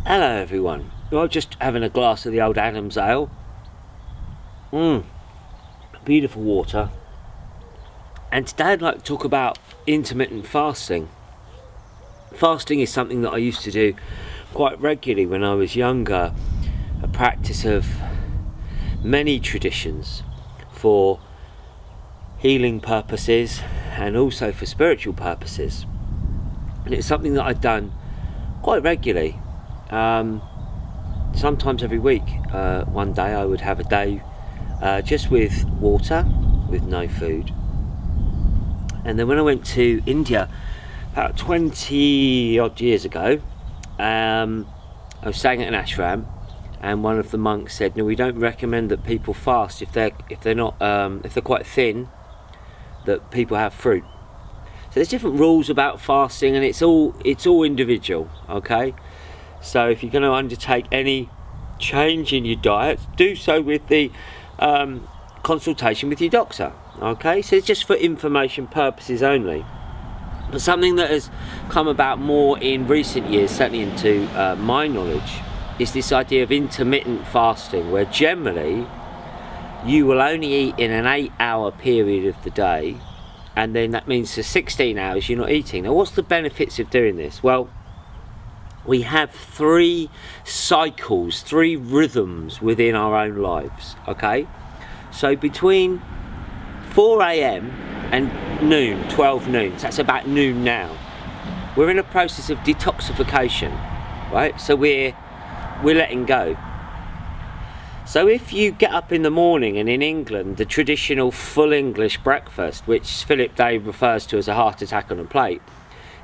Hello everyone. Well, just having a glass of the old Adam's ale. Beautiful water. And today I'd like to talk about intermittent fasting. Fasting is something that I used to do quite regularly when I was younger. A practice of many traditions for healing purposes and also for spiritual purposes. And it's something that I'd done quite regularly. Sometimes every week. One day I would have a day just with water, with no food. And then when I went to India about 20 odd years ago, I was staying at an ashram, and one of the monks said, "No, we don't recommend that people fast if they're quite thin. That people have fruit." So there's different rules about fasting, and it's all individual. Okay. So if you're going to undertake any change in your diet, do so with the consultation with your doctor. Okay, so it's just for information purposes only. But something that has come about more in recent years, certainly into my knowledge, is this idea of intermittent fasting, where generally you will only eat in an 8-hour period of the day, and then that means for 16 hours you're not eating. Now, what's the benefits of doing this? Well, we have 3 cycles, 3 rhythms within our own lives, okay? So between 4 a.m. and noon, 12 noon, so that's about noon now, we're in a process of detoxification, right? So we're letting go. So if you get up in the morning, and in England, the traditional full English breakfast, which Philip Day refers to as a heart attack on a plate,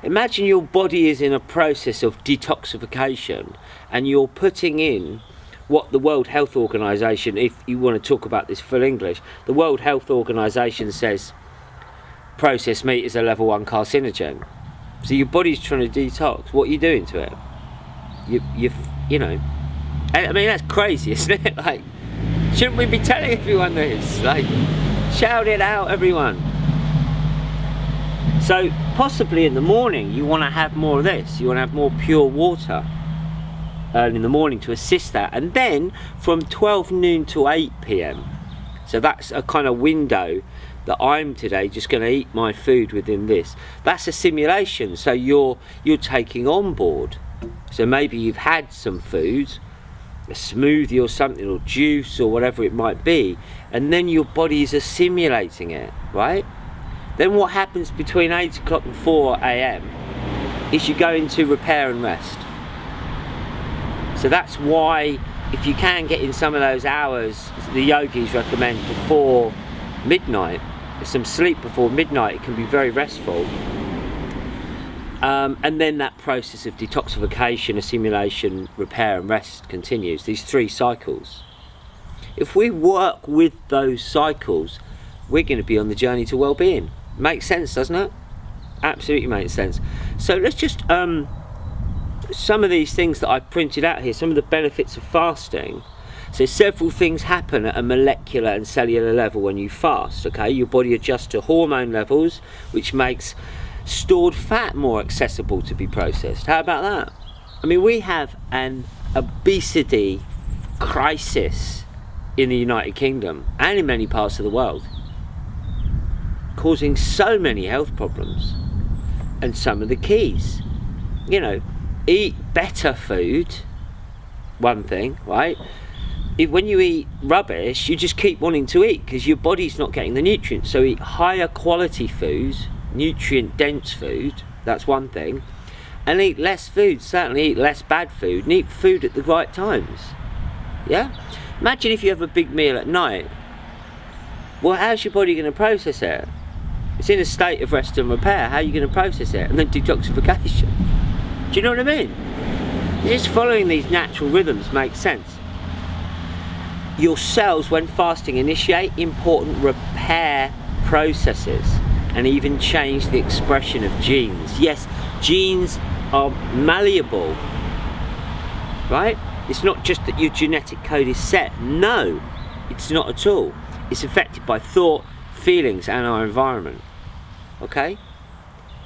imagine your body is in a process of detoxification, and you're putting in what the World Health Organization, if you want to talk about this full English, the World Health Organization says processed meat is a level 1 carcinogen. So your body's trying to detox. What are you doing to it? You know, I mean, that's crazy, isn't it? Like, shouldn't we be telling everyone this? Like, shout it out, everyone. So possibly in the morning you want to have more of this. You want to have more pure water early in the morning to assist that. And then from 12 noon to 8 p.m. So that's a kind of window that I'm today just going to eat my food within this. That's a simulation. So you're taking on board. So maybe you've had some food, a smoothie or something, or juice or whatever it might be, and then your body is assimilating it, right? Then what happens between 8 o'clock and 4 a.m. is you go into repair and rest. So that's why, if you can get in some of those hours, the yogis recommend before midnight, some sleep before midnight, it can be very restful. And then that process of detoxification, assimilation, repair and rest continues, these 3 cycles. If we work with those cycles, we're going to be on the journey to well-being. Makes sense, doesn't it? Absolutely makes sense. So let's just some of these things that I've printed out here, some of the benefits of fasting. So several things happen at a molecular and cellular level when you fast. Okay, your body adjusts to hormone levels, which makes stored fat more accessible to be processed. How about that? I mean, we have an obesity crisis in the United Kingdom and in many parts of the world, causing so many health problems. And some of the keys, you know, eat better food, one thing, right? When you eat rubbish, you just keep wanting to eat because your body's not getting the nutrients. So eat higher quality foods, nutrient dense food, that's one thing. And eat less food, certainly eat less bad food, and eat food at the right times. Yeah? Imagine if you have a big meal at night. Well, how's your body going to process it? It's in a state of rest and repair. How are you going to process it? And then detoxification. Do you know what I mean? Just following these natural rhythms makes sense. Your cells, when fasting, initiate important repair processes and even change the expression of genes. Yes, genes are malleable, right? It's not just that your genetic code is set. No, it's not at all. It's affected by thought, feelings and our environment. Okay?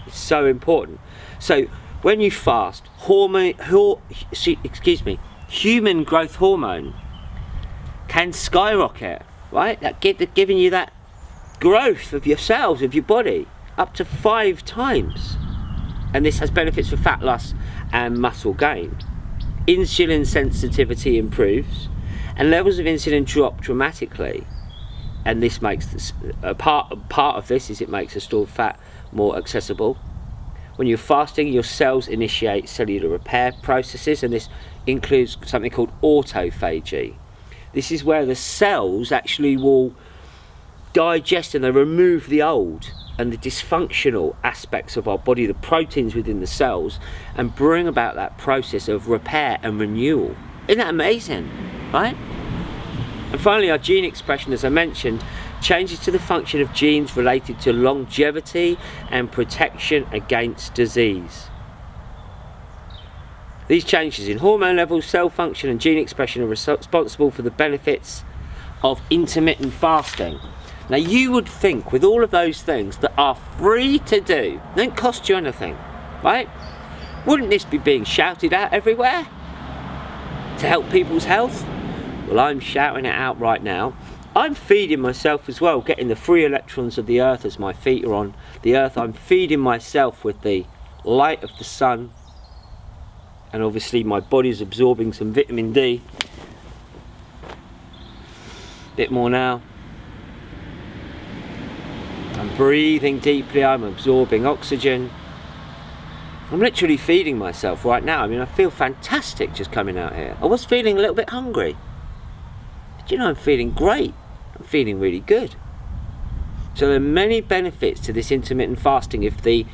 It's so important. So when you fast, human growth hormone can skyrocket, right? That giving you that growth of your cells, of your body, up to 5 times. And this has benefits for fat loss and muscle gain. Insulin sensitivity improves, and levels of insulin drop dramatically. And this makes this, part of this is it makes the stored fat more accessible. When you're fasting, your cells initiate cellular repair processes, and this includes something called autophagy. This is where the cells actually will digest and they remove the old and the dysfunctional aspects of our body, the proteins within the cells, and bring about that process of repair and renewal. Isn't that amazing, right? And finally, our gene expression, as I mentioned, changes to the function of genes related to longevity and protection against disease. These changes in hormone levels, cell function and gene expression are responsible for the benefits of intermittent fasting. Now you would think with all of those things that are free to do, don't cost you anything, right? Wouldn't this be being shouted out everywhere to help people's health? Well, I'm shouting it out right now. I'm feeding myself as well, getting the free electrons of the earth as my feet are on the earth. I'm feeding myself with the light of the sun, and obviously my body's absorbing some vitamin D. Bit more now. I'm breathing deeply, I'm absorbing oxygen. I'm literally feeding myself right now. I mean, I feel fantastic just coming out here. I was feeling a little bit hungry. But you know, I'm feeling great. I'm feeling really good. So there are many benefits to this intermittent fasting. If the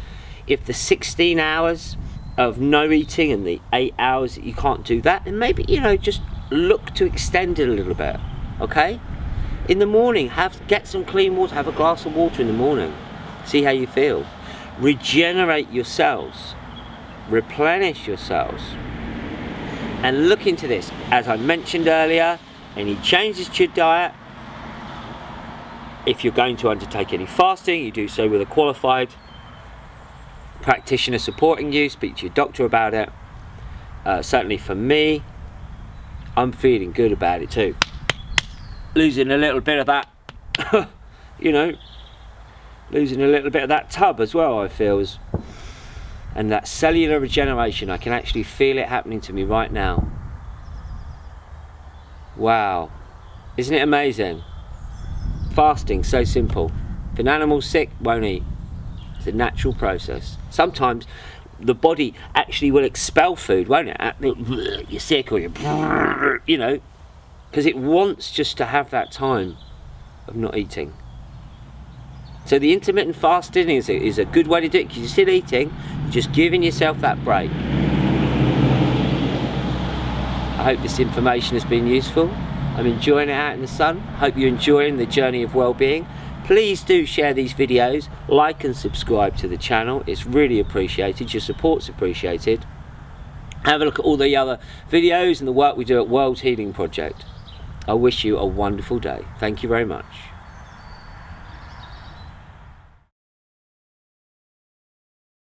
16 hours of no eating and the 8 hours that you can't do that, then maybe, you know, just look to extend it a little bit, okay? In the morning, get some clean water, have a glass of water in the morning. See how you feel. Regenerate your cells, replenish your cells, and look into this. As I mentioned earlier, any changes to your diet, if you're going to undertake any fasting, you do so with a qualified practitioner supporting you. Speak to your doctor about it. Certainly for me, I'm feeling good about it too. Losing a little bit of that, you know, losing a little bit of that tub as well, I feel, and that cellular regeneration, I can actually feel it happening to me right now. Wow, isn't it amazing? Fasting, so simple. If an animal's sick, won't eat. It's a natural process. Sometimes the body actually will expel food, won't it? You're sick, or you know, because it wants just to have that time of not eating. So the intermittent fasting is a good way to do it, because you're still eating, you're just giving yourself that break. I hope this information has been useful. I'm enjoying it out in the sun. Hope you're enjoying the journey of well-being. Please do share these videos, like and subscribe to the channel. It's really appreciated. Your support's appreciated. Have a look at all the other videos and the work we do at World Healing Project. I wish you a wonderful day. Thank you very much.